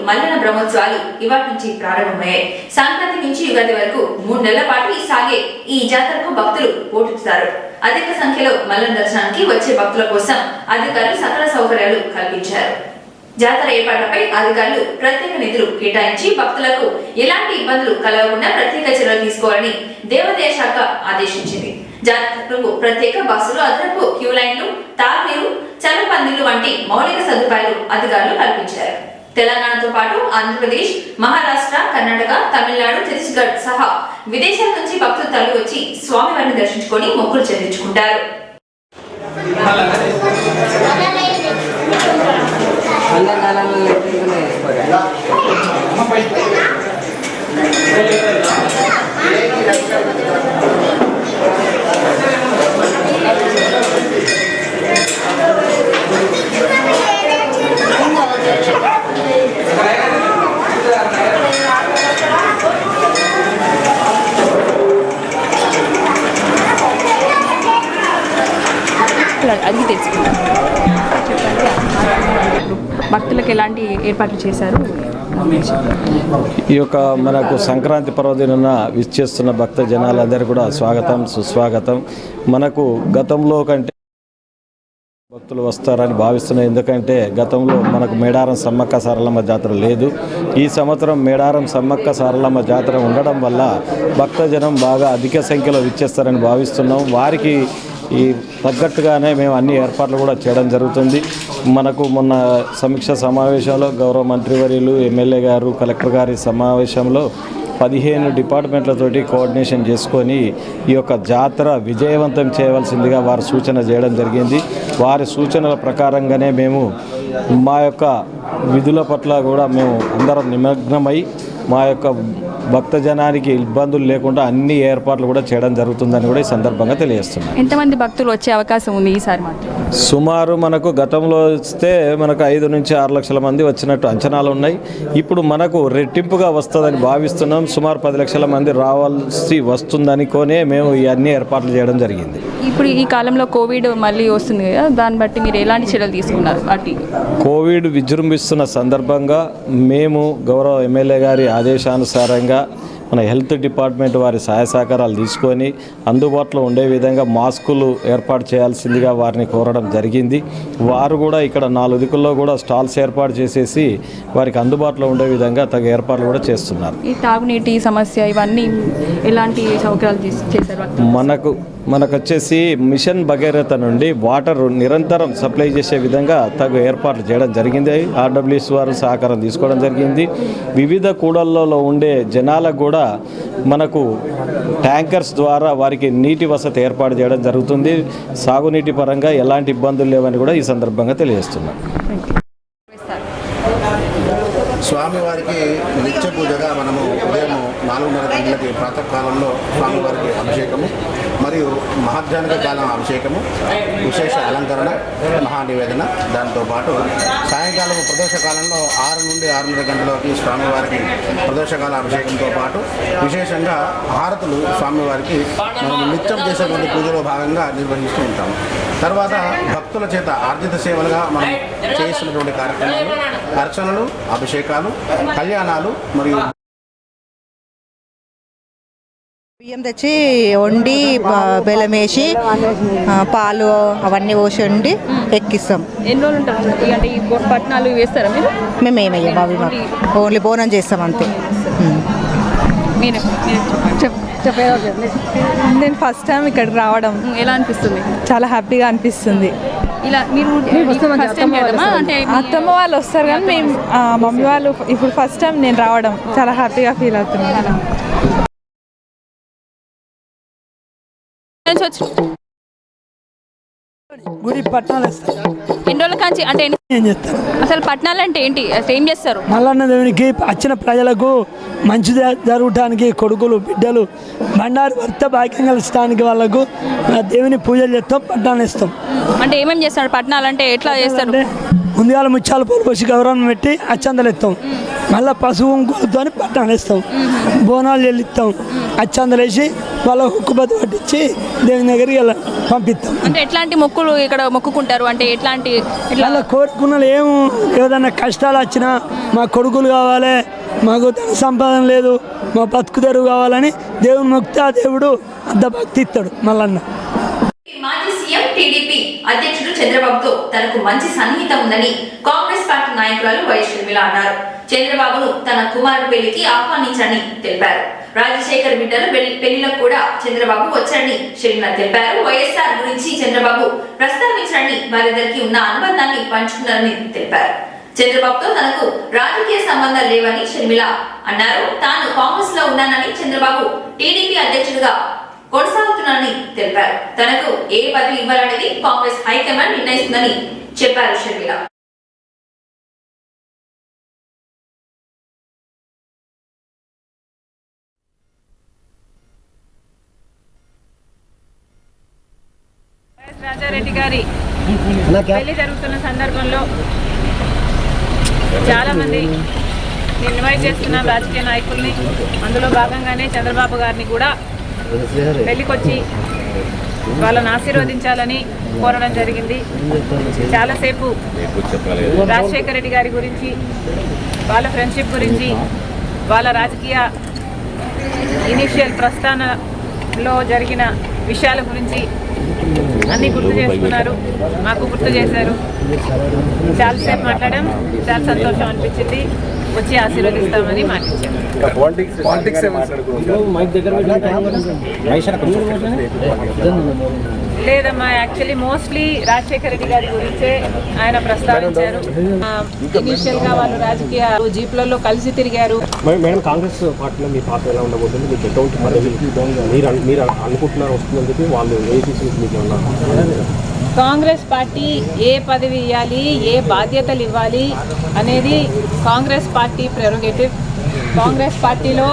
మల్లన బ్రహ్మోత్సవాలు ఇవాటి నుంచి ప్రారంభమయ్యాయి. సంక్రాంతి నుంచి యుగాది వరకు 3 నెలల పాటు సాగే ఈ జాతరకు భక్తులు పోటెత్తుతారు. అధిక సంఖ్యలో మల్లన దర్శనానికి వచ్చే భక్తుల కోసం అధికారులు సకల సౌకర్యాలు కల్పించారు. జాతర ఏర్పాట్లపై అధికారులు ప్రత్యేక నిధులు కేటాయించి భక్తులకు ఎలాంటి ఇబ్బందులు కలగకుండా ప్రత్యేక చర్యలు తీసుకోవాలని దేవాదాయ శాఖ ఆదేశించింది. జాతరకు ప్రత్యేక బస్సులు, అదనపు క్యూ లైన్లు, తాగునీరు, చల్లపందిళ్లు వంటి మౌలిక సదుపాయాలు అధికారులు కల్పించారు. తెలంగాణతో పాటు ఆంధ్రప్రదేశ్, మహారాష్ట్ర, కర్ణాటక, తమిళనాడు, ఛత్తీస్గఢ్ సహా విదేశాల నుంచి భక్తులు తరలి వచ్చి స్వామివారిని దర్శించుకొని మొక్కులు చెల్లించుకుంటారు. అది తెలుసుకుంటాం. భక్తులకు ఎలాంటి ఏర్పాట్లు చేశారు? ఈ యొక్క మనకు సంక్రాంతి పర్వదినాన విచ్చేస్తున్న భక్త జనాలందరూ కూడా స్వాగతం, సుస్వాగతం. మనకు గతంలో కంటే భక్తులు వస్తారని భావిస్తున్నాయి. ఎందుకంటే గతంలో మనకు మేడారం సమ్మక్క సారలమ్మ జాతర లేదు. ఈ సంవత్సరం మేడారం సమ్మక్క సారలమ్మ జాతర ఉండడం వల్ల భక్తజనం బాగా అధిక సంఖ్యలో విచ్చేస్తారని భావిస్తున్నాం. వారికి ఈ తగ్గట్టుగానే మేము అన్ని ఏర్పాట్లు కూడా చేయడం జరుగుతుంది. మనకు మొన్న సమీక్ష సమావేశంలో గౌరవ మంత్రివర్యులు, ఎమ్మెల్యే గారు, కలెక్టర్ గారి సమావేశంలో 15 డిపార్ట్మెంట్లతోటి కోఆర్డినేషన్ చేసుకొని ఈ యొక్క జాతర విజయవంతం చేయవలసిందిగా వారు సూచన చేయడం జరిగింది. వారి సూచనల ప్రకారంగానే మేము మా యొక్క విధుల పట్ల కూడా మేము అందరం నిమగ్నమై మా యొక్క భక్తజనానికి ఇబ్బందులు లేకుండా అన్ని ఏర్పాట్లు కూడా చేయడం జరుగుతుందని కూడా ఈ సందర్భంగా తెలియజేస్తున్నాం. ఎంతమంది భక్తులు వచ్చే అవకాశం ఉంది ఈసారి? సుమారు మనకు గతంలో వస్తే మనకు 5 నుంచి 6 లక్షల మంది వచ్చినట్టు అంచనాలు ఉన్నాయి. ఇప్పుడు మనకు రెట్టింపుగా వస్తుందని భావిస్తున్నాం. సుమారు 10 లక్షల మంది రావాల్సి వస్తుందని కోనే మేము ఈ అన్ని ఏర్పాట్లు చేయడం జరిగింది. ఇప్పుడు ఈ కాలంలో కోవిడ్ మళ్ళీ వస్తుంది కదా, దాన్ని బట్టి మీరు ఎలాంటి చర్యలు తీసుకున్నారు? కోవిడ్ విజృంభిస్తున్న సందర్భంగా మేము గౌరవ ఎమ్మెల్యే గారి ఆదేశానుసారంగా మన హెల్త్ డిపార్ట్మెంట్ వారి సహాయ సహకారాలు తీసుకొని అందుబాటులో ఉండే విధంగా మాస్కులు ఏర్పాటు చేయాల్సిందిగా వారిని కోరడం జరిగింది. వారు కూడా ఇక్కడ 4 దిక్కుల్లో కూడా స్టాల్స్ ఏర్పాటు చేసేసి వారికి అందుబాటులో ఉండే విధంగా తగు ఏర్పాట్లు కూడా చేస్తున్నారు. ఈ తాగునీటి సమస్య ఇవన్నీ ఎలాంటి సౌకర్యాలు చేశారు? మనకు వచ్చేసి మిషన్ భగీరథ నుండి వాటర్ నిరంతరం సప్లై చేసే విధంగా తగు ఏర్పాట్లు చేయడం జరిగింది. ఆర్డబ్ల్యూఎస్ వారు సహకారం తీసుకోవడం జరిగింది. వివిధ కూడళ్లలో ఉండే జనాలకు కూడా మనకు ట్యాంకర్స్ ద్వారా వారికి నీటి వసతి ఏర్పాటు చేయడం జరుగుతుంది. సాగునీటి పరంగా ఎలాంటి ఇబ్బందులు లేవని కూడా ఈ సందర్భంగా తెలియజేస్తున్నాం. స్వామివారికి నిత్య పూజగా మనము ఉదయం 4:30 గంటలకి ప్రాతకాలంలో స్వామివారికి అభిషేకము మరియు మహాధ్యానిక కాలం అభిషేకము, విశేష అలంకరణ, మహానివేదన, దాంతోపాటు సాయంకాలం ప్రదోషకాలంలో 6 నుండి 6:30 గంటలకి స్వామివారికి ప్రదోషకాల అభిషేకంతో పాటు విశేషంగా హారతులు స్వామివారికి మనం నిత్యం చేసేటువంటి పూజలో భాగంగా నిర్వహిస్తూ ఉంటాము. తర్వాత భక్తుల చేత ఆర్జిత సేవలుగా మనం చేస్తున్నటువంటి కార్యక్రమాలు, అర్చనలు, అభిషేకాలు, కళ్యాణాలు మరియు బియ్యం తెచ్చి వండి బెల్లం వేసి పాలు అవన్నీ పోసి వండి ఎక్కిస్తాం. ఎన్ని రోజులు ఉంటారు? అంటే ఈ పట్నాలు వేస్తారా మీరు? మేము ఏమయ్యాం అవి మాకు ఓన్లీ బోనం చేస్తాం అంతే. నేను ఫస్ట్ టైం ఇక్కడికి రావడం ఎలా అనిపిస్తుంది? చాలా హ్యాపీగా అనిపిస్తుంది. ఇలా మీరు అత్తమ్మ వాళ్ళు వస్తారు కానీ మేము మమ్మీ వాళ్ళు ఇప్పుడు ఫస్ట్ టైం నేను రావడం చాలా హ్యాపీగా ఫీల్ అవుతున్నాను. గుడి పట్నాలు ఎన్ని రోజుల కాంచి అంటే ఏం చేస్తారు? అసలు పట్నాలు అంటే ఏంటి? ఏం చేస్తారు? మల్లన్న దేవునికి వచ్చిన ప్రజలకు మంచి జరగటానికి కొడుకులు, బిడ్డలు బండారు భర్త భాగ్యం కలచడానికి వాళ్ళకు దేవుని పూజలు చేస్తాం, పట్నాలు ఇస్తాం. అంటే ఏమేమి చేస్తారు? పట్నాలు అంటే ఎట్లా చేస్తారు? ముందుగా ముత్యాల పూలు పోసి గౌరవం పెట్టి అచ్చందలు ఎత్తాం, మళ్ళీ పసుపు కుంకుమతో పట్టాలు వేస్తాం, బోనాలు చెల్లిస్తాం, అచ్చందలు వేసి వాళ్ళ హుక్కుబద్దు పట్టించి దేవుని దగ్గరికి పంపిస్తాం. అంటే ఎట్లాంటి మొక్కులు ఇక్కడ మొక్కుకుంటారు, అంటే ఎట్లాంటి వాళ్ళ కోరుకున్నలు ఏదైనా కష్టాలు వచ్చినా మా కొడుకులు కావాలి, మాకు ధన సంపాదన లేదు, మా బతుకు తెరువు కావాలని దేవుని మొక్కితే ఆ దేవుడు అంత భక్తి ఇస్తాడు. మల్లన్న మాజీ సీఎం టీడీపీ అధ్యక్షుడు చంద్రబాబుతో తనకు మంచి సన్నిహితం ఉందని కాంగ్రెస్ పార్టీ నాయకురాలు వైఎస్ షర్మిల అన్నారు. చంద్రబాబును తన కుమారుడు పెళ్లికి ఆహ్వానించారని తెలిపారు. రాజశేఖర్ బిడ్డలు పెళ్లిలకు కూడా చంద్రబాబు వచ్చారని షర్మిల తెలిపారు. వైఎస్ఆర్ గురించి చంద్రబాబు ప్రస్తావించారని వారిద్దరికి ఉన్న అనుబంధాన్ని పంచుకున్నారని తెలిపారు. చంద్రబాబుతో తనకు రాజకీయ సంబంధాలు లేవని షర్మిల అన్నారు. తాను కాంగ్రెస్ లో ఉన్నానని, చంద్రబాబు టీడీపీ అధ్యక్షుడిగా కొనసాగుతున్నారని తెలిపారు. తనకు ఏ పదవి ఇవ్వాలనేది కాంగ్రెస్ హైకమాండ్ నిర్ణయిస్తుందని చెప్పారు షర్మిల. రాజారెడ్డి గారి పెళ్లి జరుగుతున్న సందర్భంలో చాలామంది ఇన్వైట్ చేస్తున్న రాజకీయ నాయకుల్ని, అందులో భాగంగానే చంద్రబాబు గారిని కూడా పెళ్లికొచ్చి వాళ్ళని ఆశీర్వదించాలని కోరడం జరిగింది. చాలాసేపు రాజశేఖర రెడ్డి గారి గురించి, వాళ్ళ ఫ్రెండ్షిప్ గురించి, వాళ్ళ రాజకీయ ఇనిషియల్ ప్రస్థానంలో జరిగిన విషయాల గురించి అన్నీ గుర్తు చేసుకున్నారు, మాకు గుర్తు చేశారు. చాలాసేపు మాట్లాడడం చాలా సంతోషం అనిపించింది. వచ్చి ఆశీర్వదిస్తామని మాటిచ్చారు. లేదమ్మా, యాక్చువల్లీ మోస్ట్లీ రాజశేఖర రెడ్డి గారి గురించే ఆయన ప్రస్తావించారు. ఇనీషియల్గా వాళ్ళు రాజకీయ జీప్లలో కలిసి తిరిగారు. మేడం, కాంగ్రెస్ పార్టీలో మీ పాత్ర ఎలా ఉండబోతుంది? మీకు ఎటువంటి పదవి మీరు అనుకుంటున్నారు వస్తుందని చెప్పి వాళ్ళు మీకు ఉన్నారు? కాంగ్రెస్ పార్టీ ఏ పదవి ఇవ్వాలి, ఏ బాధ్యతలు ఇవ్వాలి అనేది కాంగ్రెస్ పార్టీ ప్రెరోగేటివ్. కాంగ్రెస్ పార్టీలో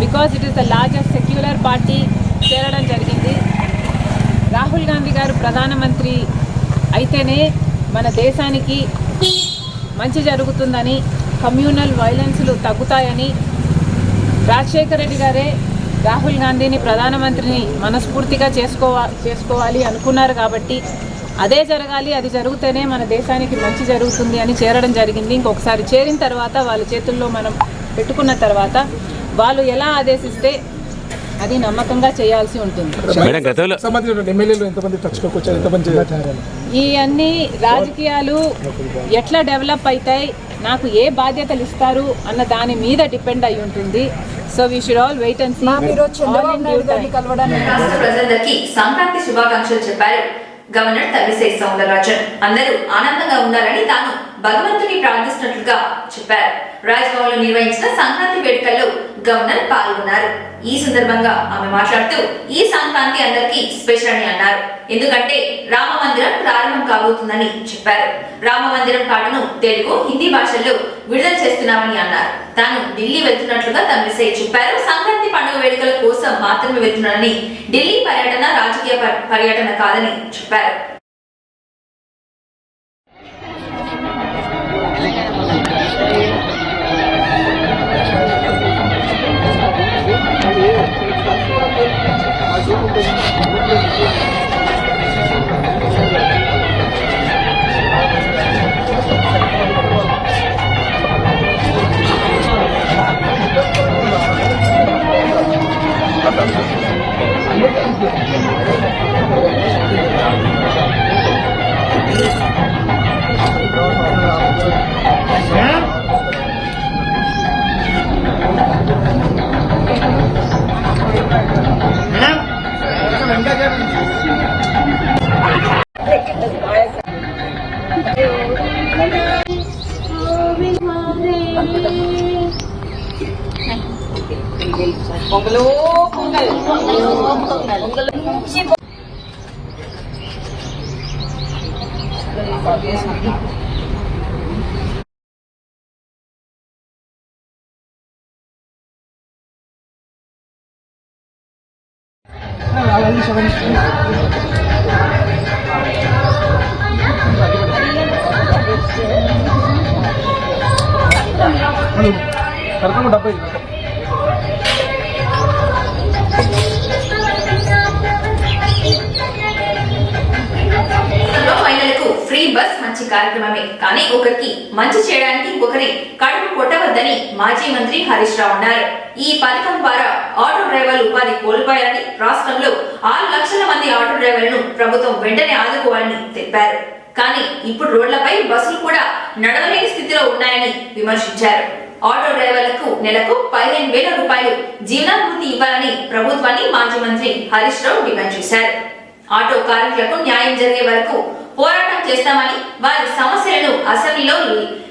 because it is the largest secular party చేరడం జరిగింది. రాహుల్ గాంధీ గారు ప్రధానమంత్రి అయితేనే మన దేశానికి మంచి జరుగుతుందని, కమ్యూనల్ వైలెన్స్లు తగ్గుతాయని రాజశేఖర రెడ్డి గారే రాహుల్ గాంధీని ప్రధానమంత్రిని మనస్ఫూర్తిగా చేసుకోవాలి అనుకున్నారు. కాబట్టి అదే జరగాలి, అది జరిగితేనే మన దేశానికి మంచి జరుగుతుంది అని చేరడం జరిగింది. ఇంకొకసారి చేరిన తర్వాత వాళ్ళ చేతుల్లో మనం పెట్టుకున్న తర్వాత వాళ్ళు ఎలా ఆదేశిస్తే అది నమ్మకంగా చేయాల్సి ఉంటుంది. ఈ అన్ని రాజకీయాలు ఎట్లా డెవలప్ అవుతాయి, నాకు ఏ బాధ్యతలు ఇస్తారు అన్న దాని మీద డిపెండ్ అయి ఉంటుంది. So we should all wait and see. రాష్ట్ర ప్రజలందరికీ సంక్రాంతి శుభాకాంక్షలు చెప్పారు గవర్నర్ తమిళిసై సౌందరరాజన్. అందరూ ఆనందంగా ఉండాలని తాను భగవంతుని ప్రార్థిస్తున్నట్లుగా చెప్పారు. రాజ్భవన్ లో నిర్వహించిన సంక్రాంతి వేడుకల్లో గవర్నర్ పాల్గొన్నారు. ఈ సందర్భంగా ఆమె మాట్లాడుతూ ఈ సంక్రాంతి అందరికీ స్పెషల్ అని అన్నారు. ఎందుకంటే రామ మందిరం ప్రారంభం కాబోతుందని చెప్పారు. రామ మందిరం కార్డును తెలుగు, హిందీ భాషల్లో విడుదల చేస్తున్నామని అన్నారు. తాను ఢిల్లీ వెళ్తున్నట్లుగా తమిళిసై చెప్పారు. సంక్రాంతి పండుగ వేడుకల కోసం మాత్రమే వెళ్తున్నానని, ఢిల్లీ పర్యటన రాజకీయ పర్యటన కాదని చెప్పారు. మహిళలకు ఫ్రీ బస్ మంచి కార్యక్రమమే, కానీ ఒకరికి మంచి చేయడానికి ఇంకొకరి కడుపు కొట్టవద్దని మాజీ మంత్రి హరీష్ రావు అన్నారు. ఈ పథకం ద్వారా ఆటో డ్రైవర్లు ఉపాధి కోల్పోయారని, రాష్ట్రంలో 6 లక్షల మంది ఆటో డ్రైవర్లను ప్రభుత్వం వెంటనే ఆదుకోవాలని తెలిపారు. కానీ ఇప్పుడు రోడ్లపై బస్సులు కూడా నడవలేని స్థితిలో ఉన్నాయని విమర్శించారు. ఆటో డ్రైవర్లకు నెలకు 15,000 రూపాయలు జీవనాభృతి ఇవ్వాలని ప్రభుత్వాన్ని మాజీ మంత్రి హరీష్ రావు డిమాండ్ చేశారు. ఆటో కార్మికులకు న్యాయం జరిగే వరకు పోరాటం చేస్తామని, వారి సమస్యలను అసెంబ్లీలో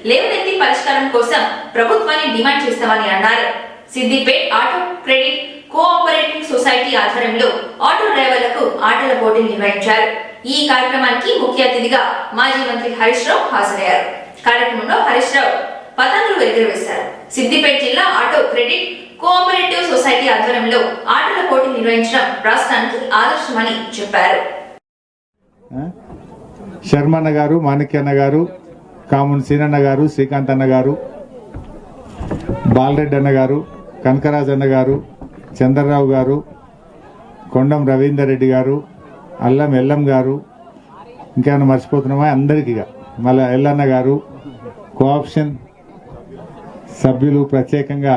లేవనెత్తి పరిష్కారం కోసం ప్రభుత్వాన్ని డిమాండ్ చేస్తామని అన్నారు. Siddipet auto credit cooperative society ఆధ్వర్యంలో ఆటో డ్రైవర్లకు ఆటల పోటీలు నిర్వహించారు. ఈ కార్యక్రమానికి ముఖ్య అతిథిగా మాజీ మంత్రి హరీష్ రావు హాజరయ్యారు. కార్యక్రమంలో హరీష్ రావు పతంగులు ఎగురవేశారు. సిద్దిపేట జిల్లా ఆటో క్రెడిట్ కోఆపరేటివ్ సొసైటీ ఆధ్వర్యంలో ఆటల పోటీ నిర్వహించడం రాష్ట్రానికి ఆదర్శమని చెప్పారు. శర్మన్న గారు, మాణిక్యన్న గారు, కామున్ సీనన్న గారు, శ్రీకాంత్ అన్న గారు, బాలరెడ్డి అన్న గారు, కనకరాజ్ అన్న గారు, చంద్రరావు గారు, కొండం రవీందర్ రెడ్డి గారు, అల్లం ఎల్లం గారు, ఇంకేమైనా మర్చిపోతున్నామా అందరికీ, మళ్ళీ ఎల్లన్న గారు, కోఆప్షన్ సభ్యులు, ప్రత్యేకంగా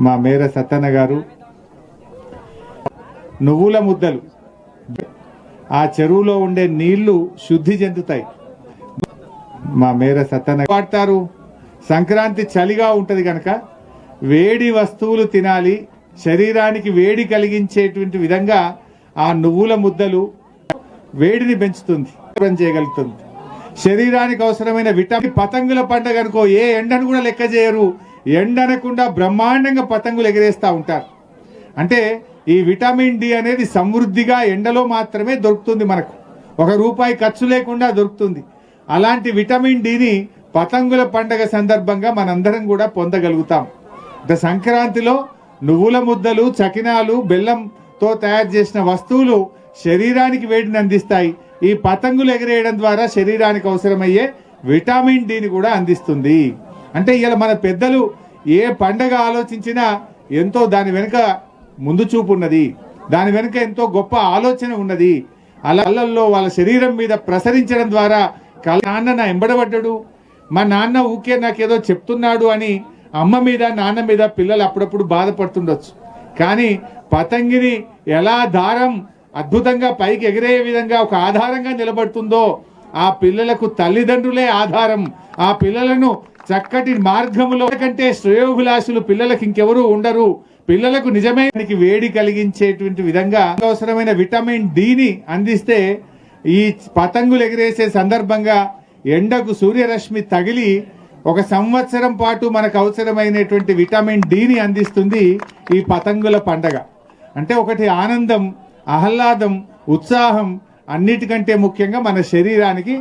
మా మేర సత్తన్న గారు, నువ్వుల ముద్దలు, ఆ చెరువులో ఉండే నీళ్లు శుద్ధి చెందుతాయి. మా మేర సత్తన్న వాడతారు. సంక్రాంతి చలిగా ఉంటది కనుక వేడి వస్తువులు తినాలి, శరీరానికి వేడి కలిగించేటువంటి విధంగా ఆ నువ్వుల ముద్దలు వేడిని పెంచుతుంది, చేయగలుగుతుంది. శరీరానికి అవసరమైన విటమిన్. పతంగుల పండుగ అనుకో, ఏ ఎండను కూడా లెక్క చేయరు, ఎండనకుండా బ్రహ్మాండంగా పతంగులు ఎగరేస్తూ ఉంటారు. అంటే ఈ విటమిన్ డి అనేది సమృద్ధిగా ఎండలో మాత్రమే దొరుకుతుంది, మనకు ₹1 ఖర్చు లేకుండా దొరుకుతుంది. అలాంటి విటమిన్ డిని పతంగుల పండుగ సందర్భంగా మనందరం కూడా పొందగలుగుతాం. అంటే సంక్రాంతిలో నువ్వుల ముద్దలు, చకినాలు, బెల్లంతో తయారు చేసిన వస్తువులు శరీరానికి వేడిని అందిస్తాయి. ఈ పతంగులు ఎగరేయడం ద్వారా శరీరానికి అవసరమయ్యే విటమిన్ డిని కూడా అందిస్తుంది. అంటే ఇలా మన పెద్దలు ఏ పండగ ఆలోచించినా ఎంతో దాని వెనుక ముందు చూపు ఉన్నది, దాని వెనుక ఎంతో గొప్ప ఆలోచన ఉన్నది. అలల్లో వాళ్ళ శరీరం మీద ప్రసరించడం ద్వారా నాన్న నా ఎంబడబడ్డాడు, మా నాన్న ఊకే నాకేదో చెప్తున్నాడు అని అమ్మ మీద, నాన్న మీద పిల్లలు అప్పుడప్పుడు బాధపడుతుండొచ్చు. కానీ పతంగిని ఎలా దారం అద్భుతంగా పైకి ఎగిరే విధంగా ఒక ఆధారంగా నిలబడుతుందో, ఆ పిల్లలకు తల్లిదండ్రులే ఆధారం. ఆ పిల్లలను చక్కటి మార్గములో కంటే శ్రేయోభిలాషులు పిల్లలకు ఇంకెవరూ ఉండరు. పిల్లలకు నిజమైన వేడి కలిగించేటువంటి విధంగా అవసరమైన విటమిన్ డిని అందిస్తే, ఈ పతంగులు ఎగిరేసే సందర్భంగా ఎండకు సూర్యరశ్మి తగిలి 1 సంవత్సరం పాటు మనకు అవసరమైనటువంటి విటమిన్ డిని అందిస్తుంది ఈ పతంగుల పండగ. అంటే ఒకటి ఆనందం, ఆహ్లాదం, ఉత్సాహం, అన్నిటికంటే ముఖ్యంగా మన శరీరానికి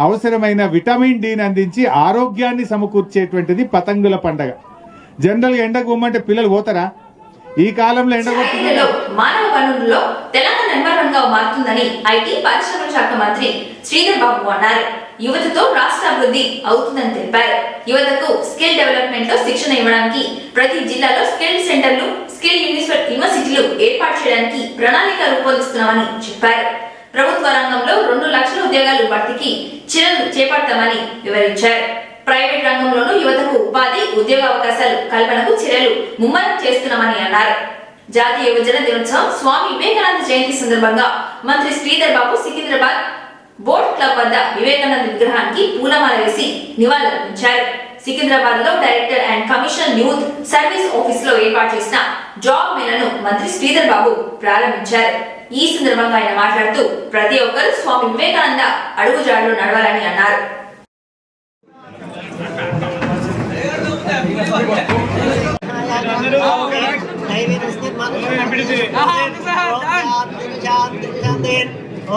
అవసరమైన విటమిన్ డిని అందించి ఆరోగ్యాన్ని సమకూర్చేటువంటిది పతంగుల పండగ. జనరల్గా ఎండకు పోమంటే పిల్లలు పోతారా? ఈ కాలంలో ఎండగొట్టిలో మానవ వనరుల్లో తెలంగాణ నెంబర్ మారుతుందని ఐటీ పరిశ్రమల శాఖ మంత్రి శ్రీధర్ బాబు అన్నారు. యువతతో రాష్ట్ర అభివృద్ధి అవుతుందని తెలిపారు. యువతకు స్కిల్ డెవలప్మెంట్ లో శిక్షణ ఇవ్వడానికి ప్రతి జిల్లాలో స్కిల్ సెంటర్లు, స్కిల్ యూనివర్సిటీలు ఏర్పాటు చేయడానికి ప్రణాళిక రూపొందిస్తున్నామని చెప్పారు. ప్రభుత్వ రంగంలో 2 లక్షల ఉద్యోగాలు భర్తీకి చర్యలు చేపడతామని వివరించారు. ప్రైవేట్ రంగంలోనూ యువతకు ఉపాధి, ఉద్యోగ అవకాశాలు కల్పనకు చర్యలు ముమ్మరం చేస్తున్నామని అన్నారు. జాతీయ యువజన దినోత్సవం స్వామి వివేకానంద జయంతి సందర్భంగా మంత్రి శ్రీధర్ బాబు సికింద్రాబాద్ బోట్ క్లబ్ వద్ద వివేకానంద విగ్రహానికి పూలమాల వేసి నివాళులర్పించారు. సికింద్రాబాద్ లో director and commission youth service office లో ఏర్పాటు చేసిన జాబ్ మేళను మంత్రి శ్రీధర్ బాబు ప్రారంభించారు. ఈ సందర్భంగా ఆయన మాట్లాడుతూ ప్రతి ఒక్కరూ స్వామి వివేకానంద అడుగుజాడలో నడవాలని అన్నారు.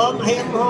ఓం హయం హో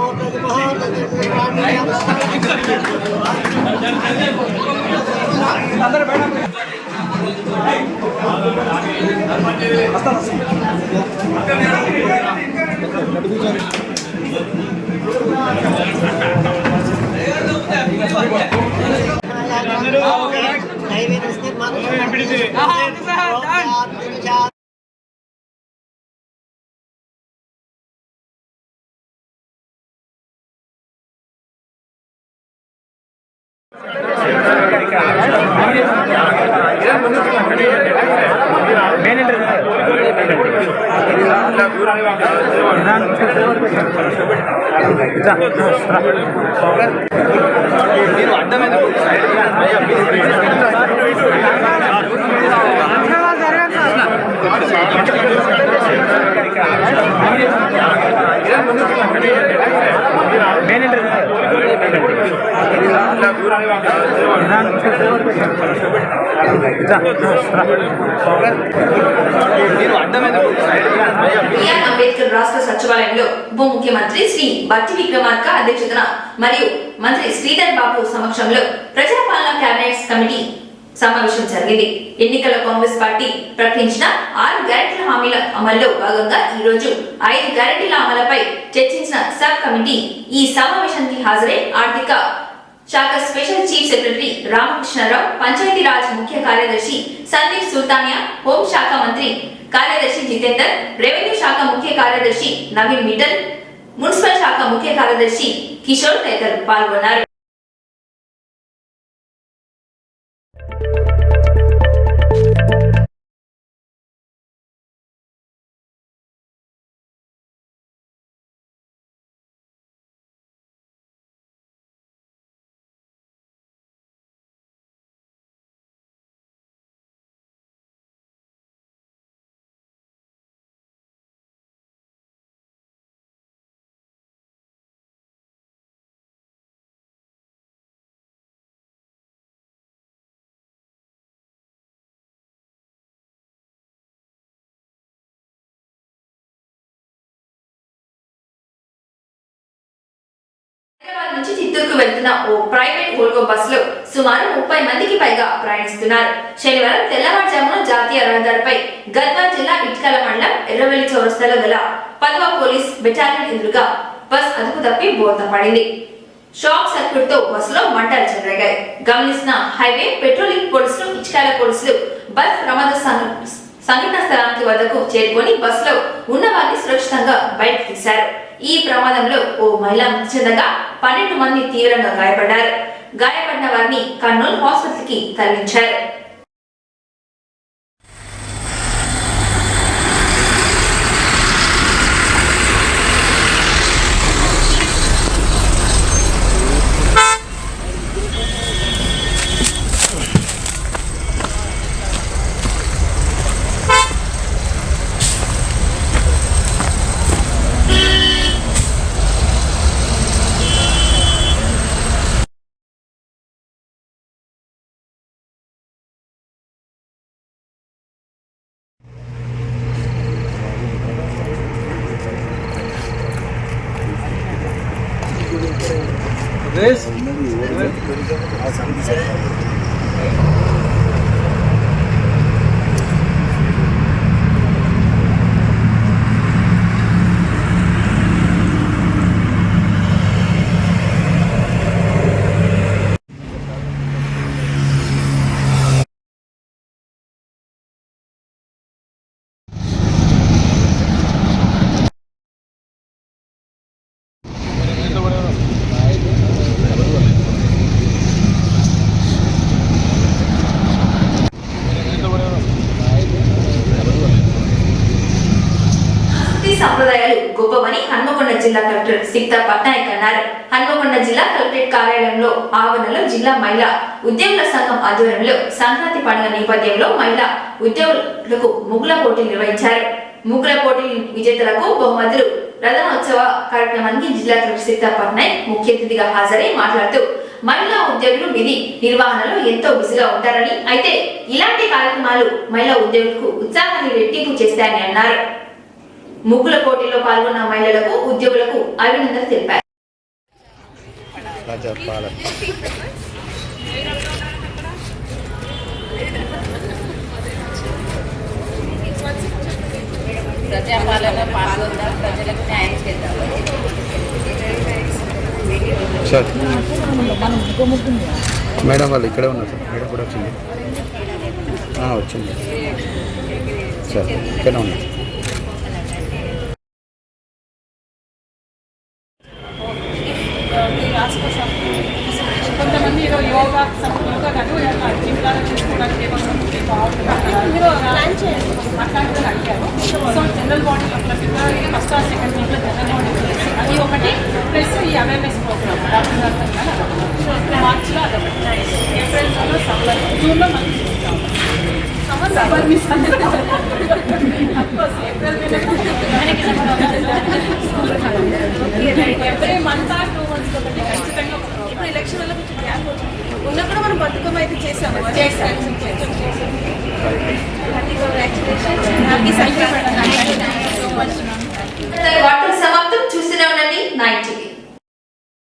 అంబేద్కర్ రాష్ట్ర సచివాలయంలో ఉప ముఖ్యమంత్రి శ్రీ బట్టి విక్రమార్క అధ్యక్షతన మరియు మంత్రి శ్రీధర్ బాబు సమక్షంలో ప్రజాపాలన కేబినెట్ కమిటీ సమావేశం జరిగింది. ఎన్నికల కాంగ్రెస్ పార్టీ ప్రకటించిన 6 గ్యారెంటీల హామీల అమల్లో భాగంగా ఈ రోజు 5 గ్యారెంటీల అమలుపై చర్చించిన సబ్ కమిటీ ఈ సమావేశానికి హాజరై ఆర్థిక శాఖ special chief secretary Ramakrishna Rao, Panchayati Raj ముఖ్య కార్యదర్శి సందీప్ సుల్తానియా, హోం శాఖ మంత్రి కార్యదర్శి జితేందర్, రెవెన్యూ శాఖ ముఖ్య కార్యదర్శి నవీన్ మిట్టల్, మున్సిపల్ శాఖ ముఖ్య కార్యదర్శి కిషోర్ తదితరులు పాల్గొన్నారు. హైదరాబాద్ నుంచి చిత్తూరుకు వెళ్తున్న ఓ ప్రైవేట్ వోల్వో బస్సులో సుమారు 30 మందికి పైగా ప్రయాణిస్తున్నారు. శనివారం తెల్లవారుజామున జాతీయ రహదారిపై గద్వాల్ జిల్లా ఇట్కల మండలం ఎర్రవెల్లి చౌరస్తాలో గల 10వ పోలీస్ బెటాలియన్ ఎదురుగా బస్ అదుపు తప్పి బోల్తా పడింది. షాక్ సర్క్యూట్ తో బస్సులో మంటలు చెలరేగాయి. గమనించిన హైవే పెట్రోలింగ్ పోలీసులు, ఇచ్కాల పోలీసులు బస్ ప్రమాద సంఘటన స్థలానికి వద్దకు చేరుకొని బస్సులో ఉన్న వారిని సురక్షితంగా బయటకు తీశారు. ఈ ప్రమాదంలో ఓ మహిళ మృతి చెందగా 12 మంది తీవ్రంగా గాయపడ్డారు. గాయపడిన వారిని కర్నూలు హాస్పిటల్కి తరలించారు. సంప్రదాయాలు గొప్పవని హన్మకొండ జిల్లా కలెక్టర్ సిక్తా పట్నాయక్ అన్నారు. హన్మకొండ జిల్లా కలెక్టరేట్ కార్యాలయంలో ఆవరణలో జిల్లా మహిళా ఉద్యోగుల సంఘం ఆధ్వర్యంలో సంక్రాంతి పండుగ నేపథ్యంలో మహిళా ఉద్యోగులకు ముగ్గుల పోటీలు నిర్వహించారు. ముగ్గుల పోటీల విజేతలకు బహుమతులు ప్రధానోత్సవ కార్యక్రమానికి జిల్లా కలెక్టర్ సిక్తా పట్నాయక్ ముఖ్య అతిథిగా హాజరై మాట్లాడుతూ మహిళా ఉద్యోగులు విధి నిర్వహణలో ఎంతో బిజీగా ఉంటారని, అయితే ఇలాంటి కార్యక్రమాలు మహిళా ఉద్యోగులకు ఉత్సాహాన్ని రెట్టింపు చేస్తాయని అన్నారు. ముగ్గుల పోటీలో పాల్గొన్న మహిళలకు, ఉద్యోగులకు అభినందనలు తెలిపారు. ప్రజాపాలన పాల్గొందా, ప్రజలకు న్యాయం చేద్దాం. మేడం వాళ్ళు ఇక్కడే ఉన్నారు సార్. మేడం కూడా వచ్చింది. వచ్చింది సార్, ఇక్కడే ఉన్నారు. మీరు టాస్క్ ఫోర్స్ కొంతమంది యోగా కాదు జిమ్లా చేసుకోవడానికి ఏమన్నా బాగుంటుంది అట్లాంటివి అడిగారు. So general body February 1st or 2nd వీక్లో జనరల్ బాడీ అది ఒకటి ప్లస్ ఈ అవేర్నెస్ ప్రోగ్రామ్